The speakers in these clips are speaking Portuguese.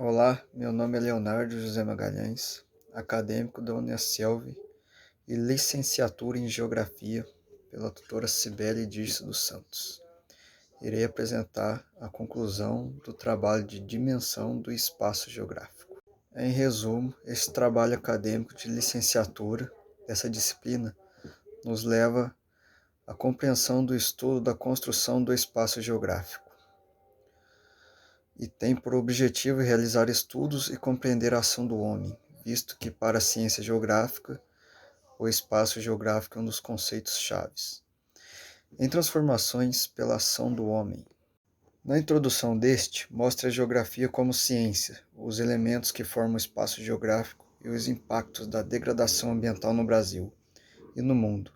Olá, meu nome é Leonardo José Magalhães, acadêmico da Uniaselv e licenciatura em Geografia pela tutora Cibele Dirce dos Santos. Irei apresentar a conclusão do trabalho de dimensão do espaço geográfico. Em resumo, esse trabalho acadêmico de licenciatura dessa disciplina nos leva à compreensão do estudo da construção do espaço geográfico e tem por objetivo realizar estudos e compreender a ação do homem, visto que para a ciência geográfica, o espaço geográfico é um dos conceitos chaves. Em transformações pela ação do homem. Na introdução deste, mostra a geografia como ciência, os elementos que formam o espaço geográfico e os impactos da degradação ambiental no Brasil e no mundo,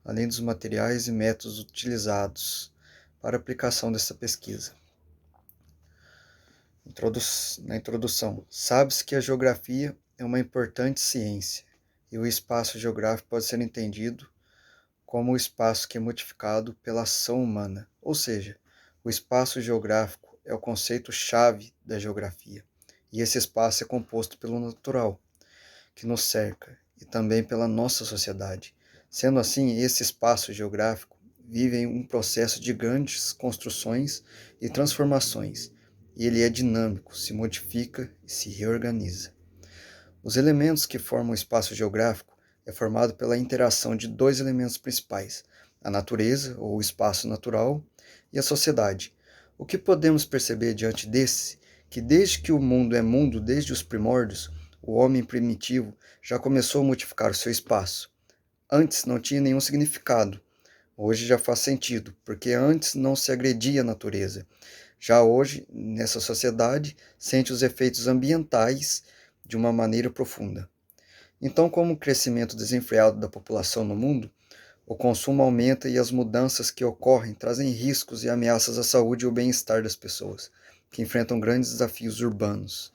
além dos materiais e métodos utilizados para a aplicação dessa pesquisa. Na introdução, sabe-se que a geografia é uma importante ciência e o espaço geográfico pode ser entendido como o espaço que é modificado pela ação humana, ou seja, o espaço geográfico é o conceito-chave da geografia, e esse espaço é composto pelo natural, que nos cerca, e também pela nossa sociedade. Sendo assim, esse espaço geográfico vive em um processo de grandes construções e transformações, e ele é dinâmico, se modifica e se reorganiza. Os elementos que formam o espaço geográfico é formado pela interação de dois elementos principais, a natureza, ou espaço natural, e a sociedade. O que podemos perceber diante desse? Que desde que o mundo é mundo, desde os primórdios, o homem primitivo já começou a modificar o seu espaço. Antes não tinha nenhum significado. Hoje já faz sentido, porque antes não se agredia a natureza. Já hoje, nessa sociedade, sente os efeitos ambientais de uma maneira profunda. Então, como o crescimento desenfreado da população no mundo, o consumo aumenta e as mudanças que ocorrem trazem riscos e ameaças à saúde e ao bem-estar das pessoas, que enfrentam grandes desafios urbanos.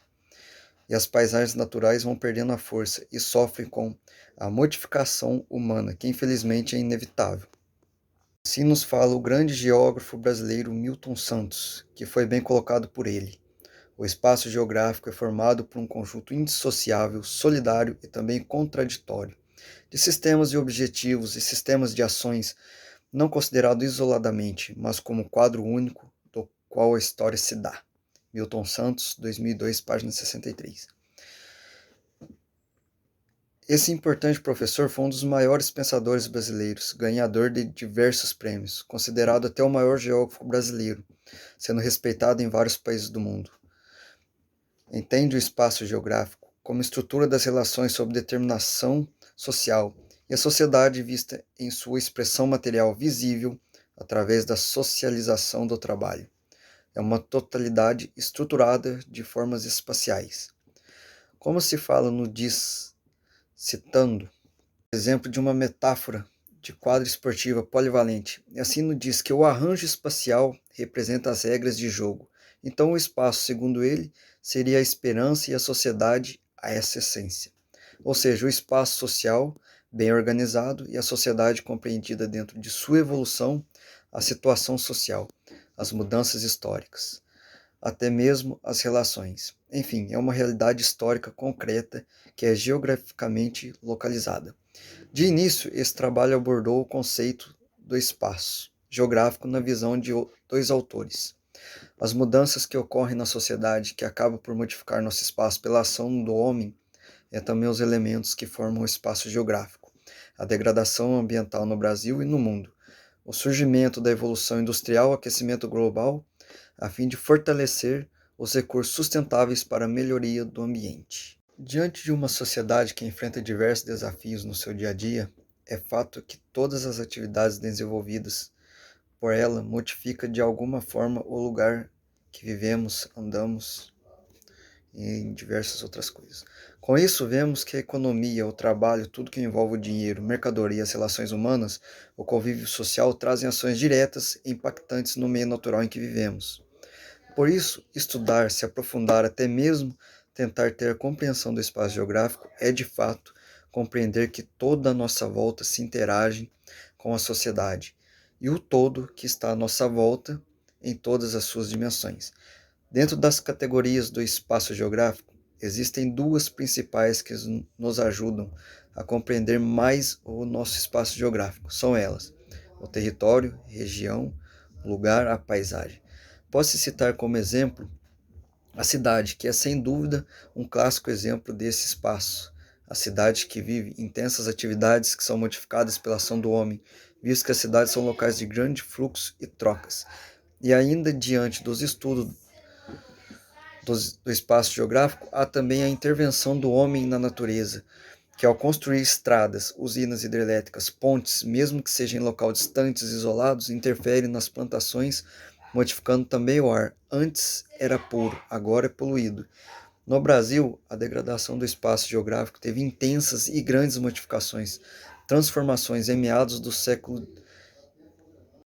E as paisagens naturais vão perdendo a força e sofrem com a modificação humana, que infelizmente é inevitável. Assim nos fala o grande geógrafo brasileiro Milton Santos, que foi bem colocado por ele. O espaço geográfico é formado por um conjunto indissociável, solidário e também contraditório, de sistemas e objetivos e sistemas de ações não considerado isoladamente, mas como quadro único do qual a história se dá. Milton Santos, 2002, página 63. Esse importante professor foi um dos maiores pensadores brasileiros, ganhador de diversos prêmios, considerado até o maior geógrafo brasileiro, sendo respeitado em vários países do mundo. Entende o espaço geográfico como estrutura das relações sob determinação social e a sociedade vista em sua expressão material visível através da socialização do trabalho. É uma totalidade estruturada de formas espaciais. Como se fala no diz, citando exemplo de uma metáfora de quadra esportiva polivalente, e assim nos diz que o arranjo espacial representa as regras de jogo. Então o espaço, segundo ele, seria a esperança e a sociedade a essa essência. Ou seja, o espaço social bem organizado e a sociedade compreendida dentro de sua evolução, a situação social, as mudanças históricas, até mesmo as relações. Enfim, é uma realidade histórica concreta que é geograficamente localizada. De início, esse trabalho abordou o conceito do espaço geográfico na visão de dois autores. As mudanças que ocorrem na sociedade, que acabam por modificar nosso espaço pela ação do homem, é também os elementos que formam o espaço geográfico. A degradação ambiental no Brasil e no mundo. O surgimento da evolução industrial, aquecimento global, a fim de fortalecer os recursos sustentáveis para a melhoria do ambiente. Diante de uma sociedade que enfrenta diversos desafios no seu dia a dia, é fato que todas as atividades desenvolvidas por ela modificam de alguma forma o lugar que vivemos, andamos e em diversas outras coisas. Com isso, vemos que a economia, o trabalho, tudo que envolve o dinheiro, mercadoria e as relações humanas, o convívio social trazem ações diretas e impactantes no meio natural em que vivemos. Por isso, estudar, se aprofundar, até mesmo tentar ter a compreensão do espaço geográfico é, de fato, compreender que toda a nossa volta se interage com a sociedade e o todo que está à nossa volta em todas as suas dimensões. Dentro das categorias do espaço geográfico, existem duas principais que nos ajudam a compreender mais o nosso espaço geográfico. São elas: o território, região, lugar, a paisagem. Posso citar como exemplo a cidade, que é sem dúvida um clássico exemplo desse espaço. A cidade que vive intensas atividades que são modificadas pela ação do homem, visto que as cidades são locais de grande fluxo e trocas. E ainda diante dos estudos do espaço geográfico, há também a intervenção do homem na natureza, que ao construir estradas, usinas hidrelétricas, pontes, mesmo que sejam em locais distantes e isolados, interfere nas plantações, modificando também o ar. Antes era puro, agora é poluído. No Brasil, a degradação do espaço geográfico teve intensas e grandes modificações, transformações em meados do século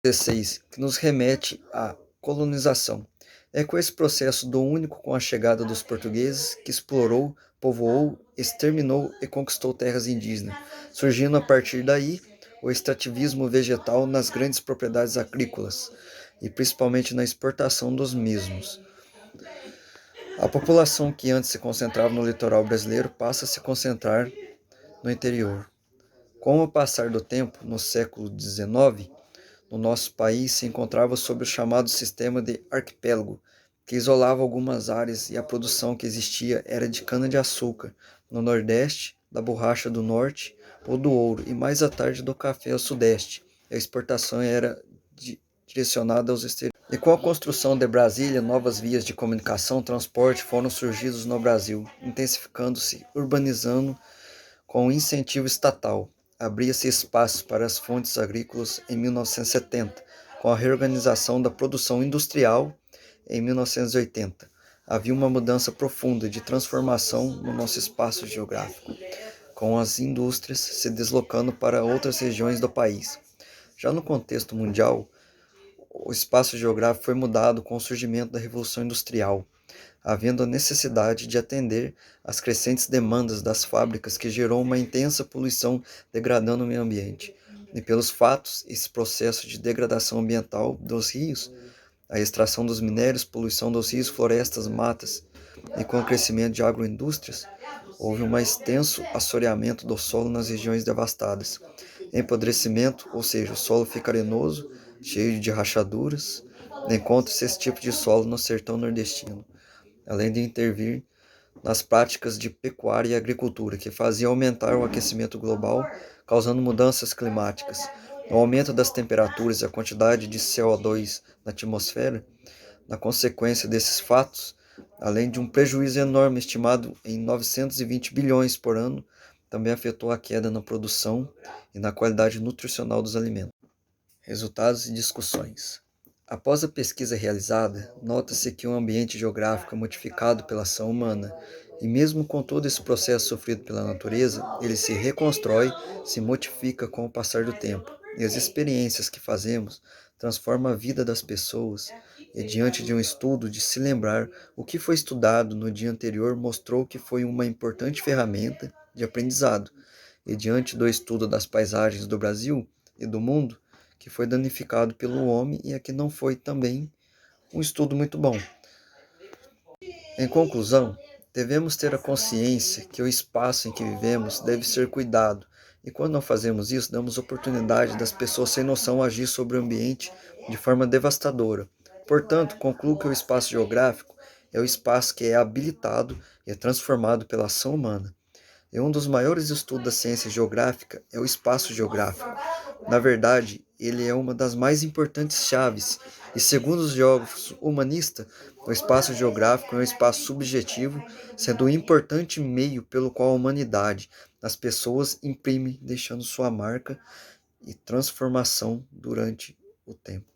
XVI, que nos remete à colonização. É com esse processo do único com a chegada dos portugueses que explorou, povoou, exterminou e conquistou terras indígenas, surgindo a partir daí o extrativismo vegetal nas grandes propriedades agrícolas e principalmente na exportação dos mesmos. A população que antes se concentrava no litoral brasileiro passa a se concentrar no interior. Com o passar do tempo, no século XIX, no nosso país se encontrava sob o chamado sistema de arquipélago, que isolava algumas áreas e a produção que existia era de cana-de-açúcar no Nordeste, da borracha do Norte ou do ouro, e mais à tarde do café ao Sudeste. A exportação era direcionada aos exteriores. E com a construção de Brasília, novas vias de comunicação e transporte foram surgidos no Brasil, intensificando-se, urbanizando com o incentivo estatal. Abria-se espaço para as fontes agrícolas em 1970, com a reorganização da produção industrial em 1980. Havia uma mudança profunda de transformação no nosso espaço geográfico, com as indústrias se deslocando para outras regiões do país. Já no contexto mundial, o espaço geográfico foi mudado com o surgimento da Revolução Industrial, havendo a necessidade de atender às crescentes demandas das fábricas que gerou uma intensa poluição degradando o meio ambiente. E pelos fatos, esse processo de degradação ambiental dos rios, a extração dos minérios, poluição dos rios, florestas, matas, e com o crescimento de agroindústrias, houve um extenso assoreamento do solo nas regiões devastadas. Empodrecimento, ou seja, o solo fica arenoso, cheio de rachaduras. Encontra-se esse tipo de solo no sertão nordestino, além de intervir nas práticas de pecuária e agricultura, que faziam aumentar o aquecimento global, causando mudanças climáticas. O aumento das temperaturas e a quantidade de CO2 na atmosfera, na consequência desses fatos, além de um prejuízo enorme estimado em 920 bilhões por ano, também afetou a queda na produção e na qualidade nutricional dos alimentos. Resultados e discussões. Após a pesquisa realizada, nota-se que o ambiente geográfico é modificado pela ação humana, e mesmo com todo esse processo sofrido pela natureza, ele se reconstrói, se modifica com o passar do tempo, e as experiências que fazemos transformam a vida das pessoas, e diante de um estudo de se lembrar o que foi estudado no dia anterior mostrou que foi uma importante ferramenta de aprendizado, e diante do estudo das paisagens do Brasil e do mundo, que foi danificado pelo homem e aqui não foi também um estudo muito bom. Em conclusão, devemos ter a consciência que o espaço em que vivemos deve ser cuidado, e quando não fazemos isso, damos oportunidade das pessoas sem noção agir sobre o ambiente de forma devastadora. Portanto, concluo que o espaço geográfico é o espaço que é habilitado e é transformado pela ação humana. E um dos maiores estudos da ciência geográfica é o espaço geográfico. Na verdade, ele é uma das mais importantes chaves, e segundo os geógrafos humanistas, o espaço geográfico é um espaço subjetivo, sendo um importante meio pelo qual a humanidade, as pessoas, imprime, deixando sua marca e transformação durante o tempo.